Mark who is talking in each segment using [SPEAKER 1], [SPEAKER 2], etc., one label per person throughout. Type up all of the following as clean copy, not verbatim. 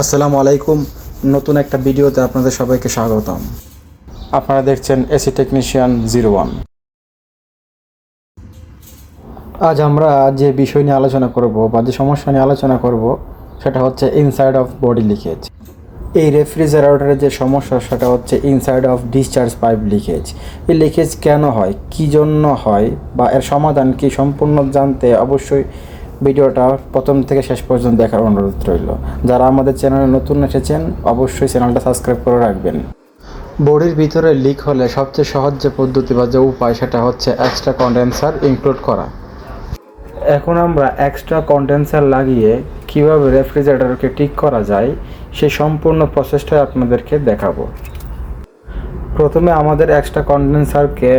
[SPEAKER 1] আসসালামু আলাইকুম। নতুন একটা ভিডিওতে আপনাদের সবাইকে স্বাগতম। আপনারা দেখছেন এসি টেকনিশিয়ান 01। আজ আমরা যে বিষয় নিয়ে আলোচনা করব বা যে সমস্যা নিয়ে আলোচনা করব সেটা হচ্ছে ইনসাইড অফ বডি লিকেজ। এই রেফ্রিজারেটরের যে সমস্যা সেটা হচ্ছে inside of discharge pipe leakage. এই লিকেজ কেন হয়, কী জন্য হয় বা এর সমাধান কি, সম্পূর্ণ জানতে অবশ্যই ভিডিওটা প্রথম থেকে শেষ পর্যন্ত দেখার অনুরোধ রইল। যারা আমাদের চ্যানেলে নতুন এসেছেন অবশ্যই চ্যানেলটা সাবস্ক্রাইব করে রাখবেন। বডির ভিতরে লিক হলে সবচেয়ে সহজ যে পদ্ধতি বা যে উপায় সেটা হচ্ছে এক্সট্রা কন্ডেন্সার ইনক্লুড করা। এখন আমরা এক্সট্রা কন্ডেন্সার লাগিয়ে কিভাবে রেফ্রিজারেটরকে ঠিক করা যায় সেই সম্পূর্ণ প্রসেসটাই আপনাদেরকে দেখাবো। প্রথমে আমাদের এক্সট্রা কন্ডেন্সারকে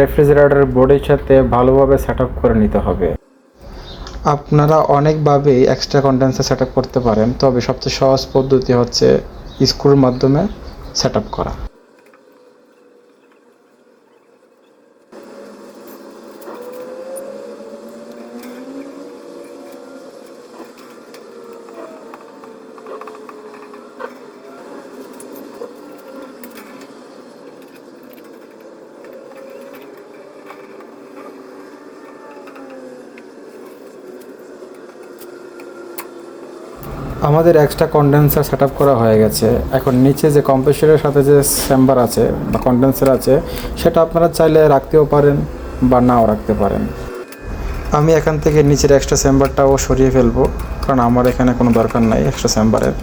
[SPEAKER 1] রেফ্রিজারেটরের বডির সাথে ভালোভাবে সেট আপ করে নিতে হবে। আপনারা অনেকভাবেই এক্সট্রা কন্ডেন্সার সেট আপ করতে পারেন, তবে সবচেয়ে সহজ পদ্ধতি হচ্ছে স্ক্রুর মাধ্যমে সেট আপ করা। আমাদের এক্সট্রা কন্ডেন্সার সেট আপ করা হয়ে গেছে। এখন নিচে যে কম্প্রেসরের সাথে যে চেম্বার আছে বা কন্ডেন্সার আছে সেটা আপনারা চাইলে রাখতেও পারেন বা নাও রাখতে পারেন। আমি এখান থেকে নিচের এক্সট্রা চেম্বারটাও সরিয়ে ফেলবো, কারণ আমার এখানে কোনো দরকার নাই এক্সট্রা চেম্বারের।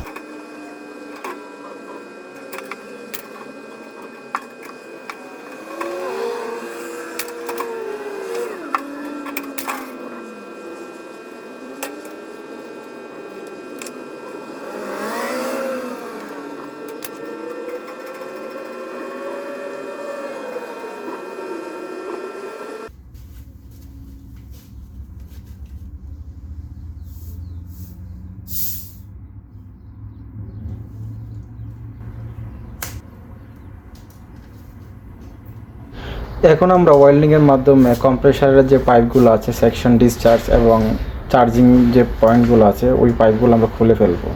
[SPEAKER 1] এখন আমরা ওয়েল্ডিংয়ের মাধ্যমে কম্প্রেসারের যে পাইপগুলো আছে, সেকশন ডিসচার্জ এবং চার্জিং যে পয়েন্টগুলো আছে ওই পাইপগুলো আমরা খুলে ফেলবো।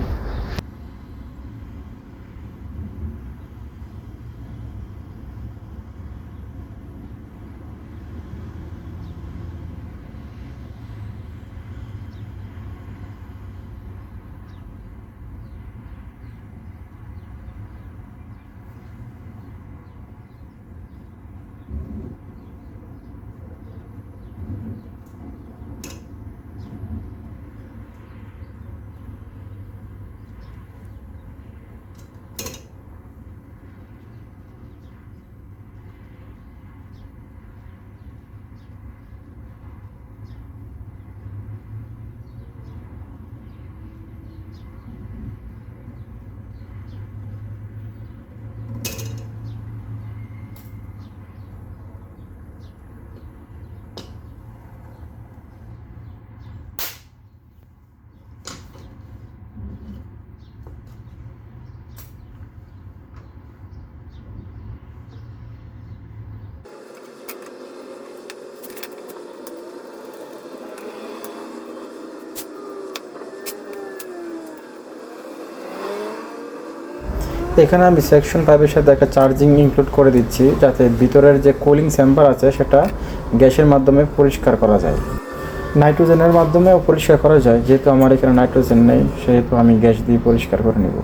[SPEAKER 1] এখানে আমি সেকশন পাইপের সাথে একটা চার্জিং ইনক্লুড করে দিচ্ছি, যাতে ভিতরের যে কুলিং চেম্বার আছে সেটা গ্যাসের মাধ্যমে পরিষ্কার করা যায়, নাইট্রোজেনের মাধ্যমেও পরিষ্কার করা যায়। যেহেতু আমার এখানে নাইট্রোজেন নেই সেহেতু আমি গ্যাস দিয়ে পরিষ্কার করে নেব।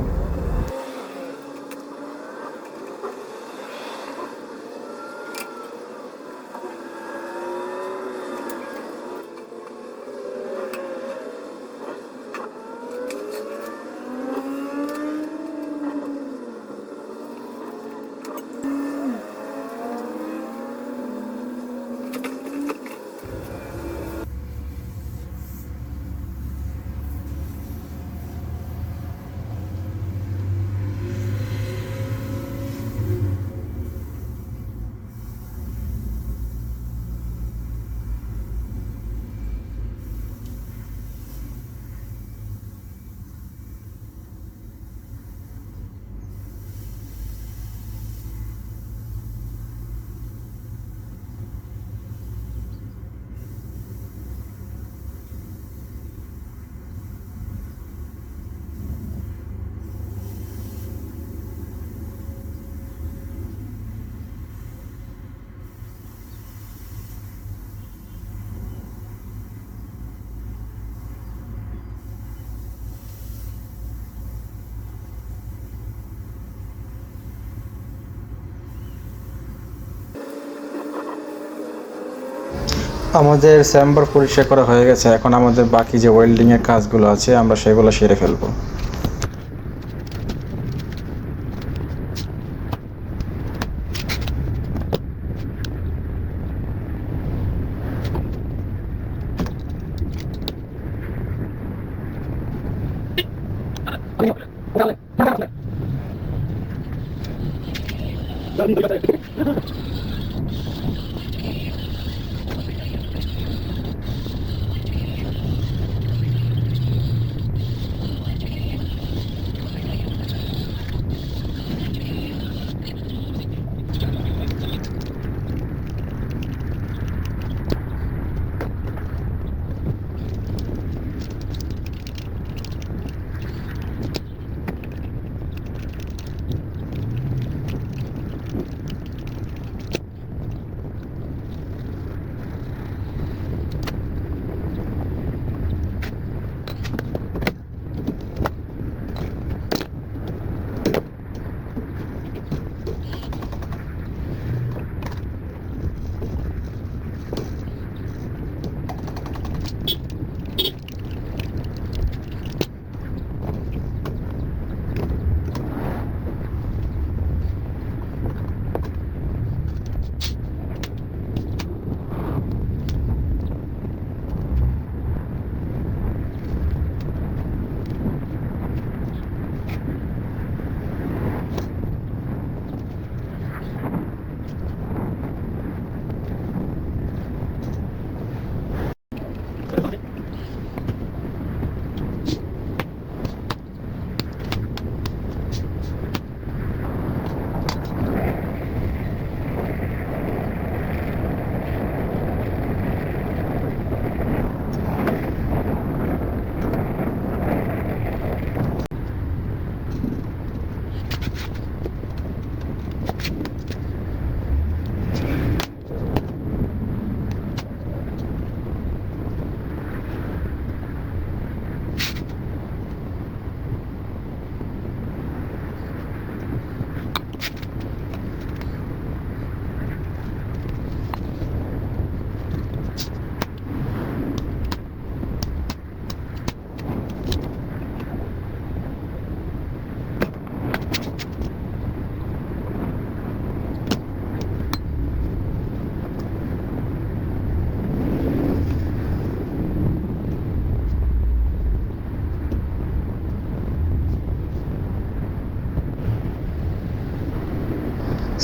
[SPEAKER 1] আমাদের চেম্বার পরিষ্কার করা হয়ে গেছে, এখন আমাদের বাকি যে ওয়েল্ডিংয়ের কাজগুলো আছে আমরা সেগুলো সেরে ফেলবো।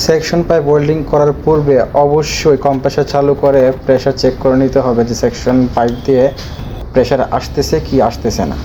[SPEAKER 1] সেকশন পাইপ ওয়েল্ডিং করার পূর্বে অবশ্যই কম্প্রেসার চালু করে প্রেসার চেক করে নিতে হবে যে সেকশন পাইপ দিয়ে প্রেসার আসতেছে কি আসতেছে না।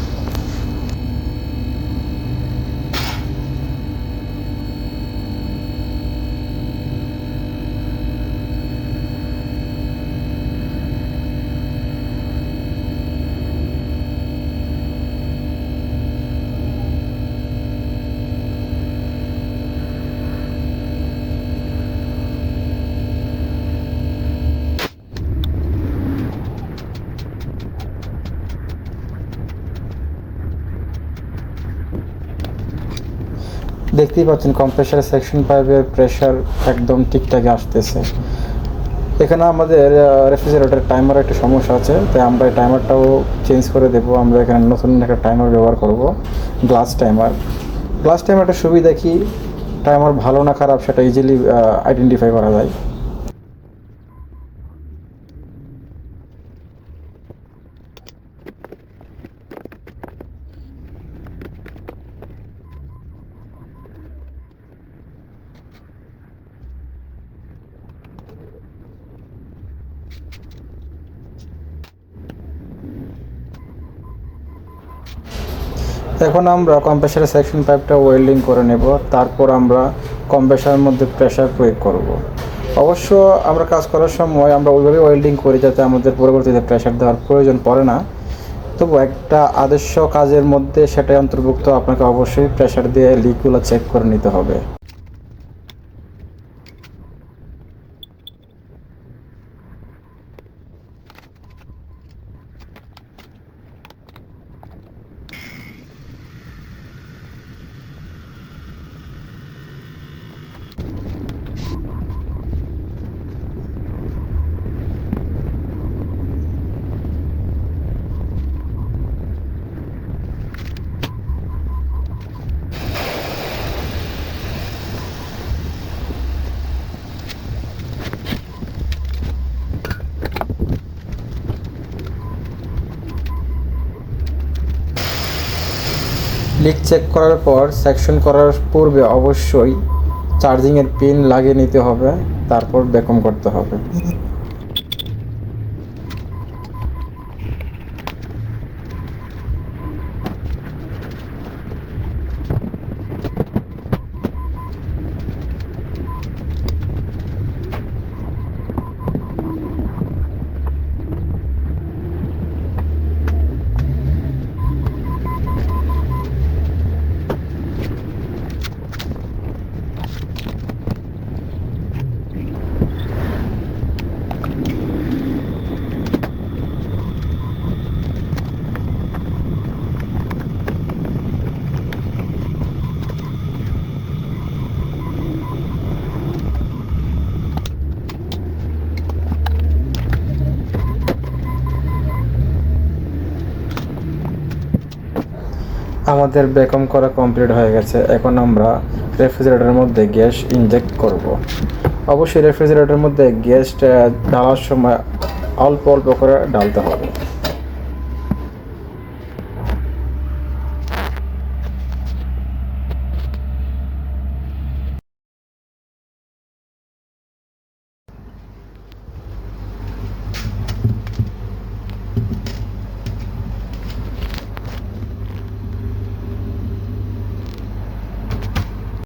[SPEAKER 1] দেখতেই পাচ্ছেন কম্প্রেসার সেকশন পাইপের প্রেসার একদম ঠিকঠাক আসতেছে। এখানে আমাদের রেফ্রিজারেটর টাইমার একটা সমস্যা আছে, তাই আমরা এই টাইমারটাও চেঞ্জ করে দেবো। আমরা এখানে নতুন একটা টাইমার ব্যবহার করব, গ্লাস টাইমার। গ্লাস টাইমারটার সুবিধা কি, টাইমার ভালো না খারাপ সেটা ইজিলি আইডেন্টিফাই করা যায়। এখন আমরা কম্প্রেসারের সেকশন পাইপটা ওয়েল্ডিং করে নেব, তারপর আমরা কম্প্রেসারের মধ্যে প্রেসার প্রয়োগ করব। অবশ্য আমরা কাজ করার সময় আমরা ওইভাবে ওয়েল্ডিং করি যাতে আমাদের পরবর্তীতে প্রেসার দেওয়ার প্রয়োজন পড়ে না। তবু একটা আদর্শ কাজের মধ্যে সেটাই অন্তর্ভুক্ত, আপনাকে অবশ্যই প্রেসার দিয়ে লিকগুলো চেক করে নিতে হবে। লিক চেক করার পর সেকশন করার পূর্বে অবশ্যই চার্জিংয়ের পিন লাগিয়ে নিতে হবে, তারপর ভ্যাকুয়াম করতে হবে। আমাদের ভ্যাকুয়াম করা কমপ্লিট হয়ে গেছে। এখন আমরা রেফ্রিজারেটরের মধ্যে গ্যাস ইনজেক্ট করব। অবশ্যই রেফ্রিজারেটরের মধ্যে গ্যাসটা ঢালার সময় অল্প অল্প করে ঢালতে হবে।